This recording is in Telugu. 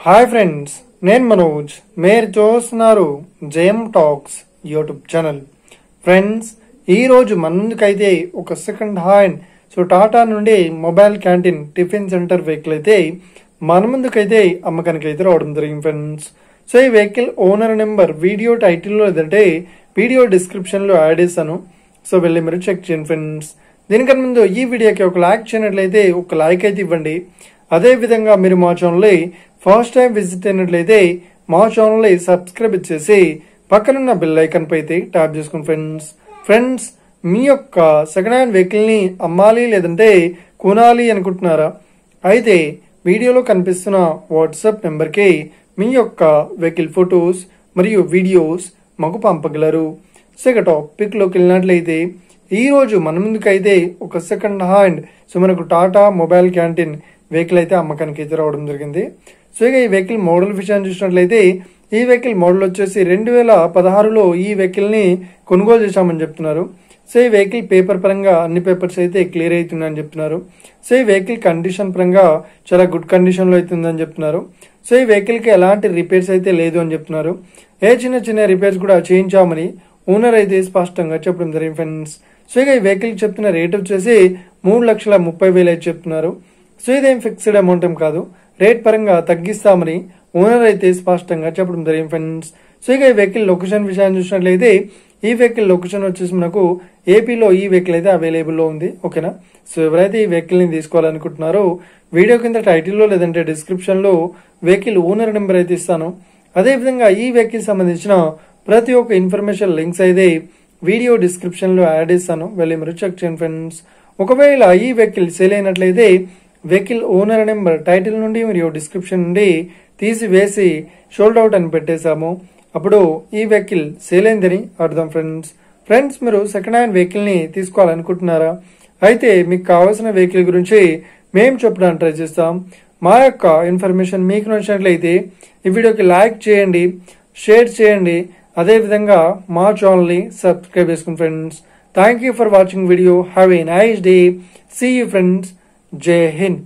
హాయ్ ఫ్రెండ్స్, నేను మనోజ్. మీరు చూస్తున్నారు JM talks YouTube channel. Friends, ఈరోజు మన ముందుకైతే ఒక సెకండ్ హ్యాండ్ టాటా నుండి mobile canteen tiffin centre vehicle అయితే మన ముందుకైతే అమ్మకానికి అయితే రావడం జరిగింది ఫ్రెండ్స్. ఈ వెహికల్ ఓనర్ నెంబర్ వీడియో టైటిల్లో లేదంటే వీడియో డిస్క్రిప్షన్లో యాడ్ చేశాను. వెళ్ళి మీరు చెక్ చేయండి ఫ్రెండ్స్. దీనికన్నా ముందు ఈ వీడియోకి ఒక లైక్ చేయనట్లయితే ఒక లైక్ అయితే ఇవ్వండి. అదే విధంగా మీరు మా ఛానల్ ఫస్ట్ టైం విజిట్ అయినట్లయితే మా ఛానల్ సబ్స్క్రైబ్ చేసి పక్కనున్న బెల్ ఐకాన్ పై అయితే ట్యాప్ చేసుకోండి ఫ్రెండ్స్. మీ యొక్క సెకండ్ హ్యాండ్ వెహికల్ ని అమ్మాలి లేదంటే కొనాలి అనుకుంటున్నారా? అయితే వీడియోలో కనిపిస్తున్న వాట్సాప్ నెంబర్ కి మీ యొక్క వెహికల్ ఫొటోస్ మరియు వీడియోస్ మాకు పంపగలరు. టాపిక్ లోకి వెళ్ళినట్లయితే ఈ రోజు మన ముందుకైతే ఒక సెకండ్ హ్యాండ్ మనకు టాటా మొబైల్ క్యాంటీన్ వెహికల్ అయితే అమ్మకానికి అయితే రావడం జరిగింది. ఇక ఈ వెహికల్ మోడల్ విషయాన్ని చూసినట్లయితే ఈ వెహికల్ మోడల్ వచ్చేసి 2016లో ఈ వెహికల్ ని కొనుగోలు చేశామని చెప్తున్నారు. ఈ వెహికల్ పేపర్ పరంగా అన్ని పేపర్స్ అయితే క్లియర్ అవుతుందని చెప్తున్నారు. ఈ వెహికల్ కండిషన్ పరంగా చాలా గుడ్ కండిషన్ లో అవుతుందని చెప్తున్నారు. ఈ వెహికల్ కి ఎలాంటి రిపేర్స్ అయితే లేదు అని చెప్తున్నారు. చిన్న రిపేర్స్ కూడా చేయించామని ఓనర్ అయితే స్పష్టంగా చెప్పడం జరిగింది ఫ్రెండ్స్. ఇక ఈ వెహికల్ చెప్తున్న రేట్ వచ్చేసి 3,30,000 అయితే చెప్తున్నారు. ఇదేం ఫిక్స్డ్ అమౌంట్ ఏం కాదు, రేట్ పరంగా తగ్గిస్తామని ఓనర్ అయితే స్పష్టంగా చెప్పడం జరిగింది ఫ్రెండ్స్. ఇక ఈ వెహికల్ లొకేషన్ విషయాన్ని చూసినట్లయితే ఈ వెహికల్ లొకేషన్ వచ్చేసి మనకు ఏపీలో ఈ వెహికల్ అయితే అవైలబుల్ లో ఉంది. ఓకేనా? ఎవరైతే ఈ వెహికల్ ని తీసుకోవాలనుకుంటున్నారో వీడియో కింద టైటిల్లో లేదంటే డిస్క్రిప్షన్ లో వెహికల్ ఓనర్ నెంబర్ అయితే ఇస్తాను. అదే విధంగా ఈ వెహికల్ సంబంధించిన ప్రతి ఒక్క ఇన్ఫర్మేషన్ లింక్స్ అయితే వీడియో డిస్క్రిప్షన్ లో యాడ్ చేస్తాను, వెళ్ళి మీరు చెక్ చేయండి ఫ్రెండ్స్. ఒకవేళ ఈ వెహికల్ సేల్ అయినట్లయితే వెహికల్ ఓనర్ నెంబర్ టైటిల్ నుండి మరియు డిస్క్రిప్షన్ నుండి తీసివేసి షోల్డ్ అవుట్ అని పెట్టేశాము. అప్పుడు ఈ వెహికల్ సేల్ అయిందని అర్థం ఫ్రెండ్స్. మీరు సెకండ్ హ్యాండ్ వెహికల్ ని తీసుకోవాలనుకుంటున్నారా? అయితే మీకు కావాల్సిన వెహికల్ గురించి మేము చెప్పడానికి ట్రై చేస్తాం. మా యొక్క ఇన్ఫర్మేషన్ మీకు నచ్చినట్లయితే ఈ వీడియోకి లైక్ చేయండి, షేర్ చేయండి. అదే విధంగా మా ఛానల్ ని సబ్స్క్రైబ్ చేసుకోండి friends. Thank you for watching video. Have a nice day. See you friends. జై హింద్.